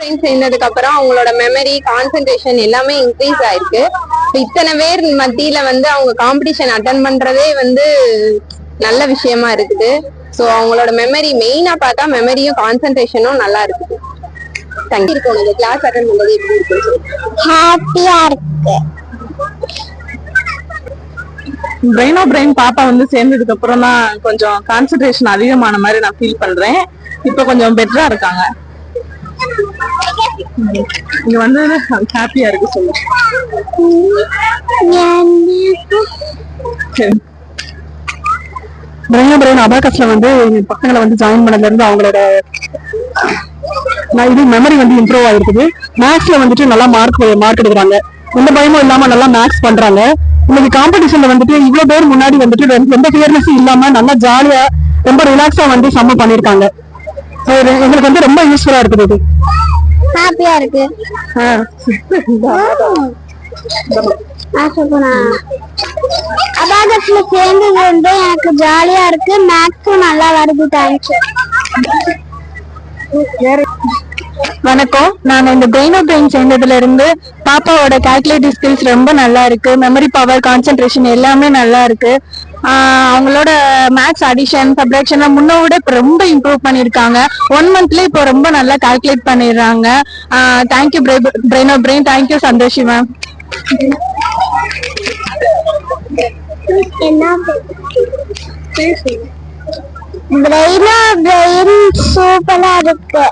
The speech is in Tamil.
சேர்ந்ததுக்கு அப்புறம் அவங்களோட மெமரி கான்சென்ட்ரேஷன் எல்லாமே இன்க்ரீஸ் ஆயிருக்கு. இத்தனை பேர் மத்தியில அவங்க காம்படிஷன் அட்டன் பண்றதே நல்ல விஷயமா இருக்குது. சோ அவங்களோட மெமரி மெயினா பார்த்தா மெமரியும் கான்சென்ட்ரேஷனும் நல்லா இருக்குது. Thank you. உனக்கு கிளாஸ் அட்டன் பண்றது எப்படி இருக்கு? ஹாப்பியா இருக்கு. பிரெயின் ஆஃப் பிரெயின் பாப்பா சேர்ந்ததுக்கு அப்புறம் தான் கொஞ்சம் கான்சென்ட்ரேஷன் அதிகமான மாதிரி நான் ஃபீல் பண்றேன். இப்ப கொஞ்சம் பெட்டரா இருக்காங்க. இங்க ஹாப்பியா இருக்கு சொல்லு. பிரெயின் ஆஃப் பிரெயின் அபாகஸ்ல பசங்களை ஜாயின் பண்ணதுல இருந்து அவங்களோட மெமரி இம்ப்ரூவ் ஆயிருக்குது. மேக்ஸ்ல நல்லா மார்க் எடுக்கிறாங்க. எந்த பயமும் இல்லாம நல்லா மேக்ஸ் பண்றாங்க. இன்னைக்கு காம்படிஷன்ல இவ்வளவு பேர் முன்னாடி எந்த ஃபியர்னஸும் இல்லாம நல்லா ஜாலியா ரொம்ப ரிலாக்ஸா சம்ம பண்ணிருக்காங்க. எங்களுக்கு ரொம்ப யூஸ்ஃபுல்லா இருக்குது. இது ஹாப்பியா இருக்கு. அபாகஸ்ல சேர்ந்தது எனக்கு ஜாலியா இருக்கு. மேக்ஸும் நல்லா வருது. தேங்க்யூ. வணக்கம். நான் இந்த பிரெயின் ஆஃப் பிரெயின் சேர்ந்ததுல இருந்து பாப்பாவோட கால்குலேட்டிவ் ஸ்கில்ஸ் ரொம்ப நல்லா இருக்கு. மெமரி பவர் கான்சென்ட்ரேஷன் எல்லாமே நல்லா இருக்கு. அவங்களோட மேத்ஸ் அடிஷன் சப்ட்ராக்ஷன் முன்ன விட இப்ப ரொம்ப இம்ப்ரூவ் பண்ணிருக்காங்க. 1 மந்த்ல இப்போ ரொம்ப நல்லா கால்குலேட் பண்ணிடுறாங்க. Thank you brain of brain. Thank you Santhoshi ma'am. Brain of brain சூப்பரா இருக்கு.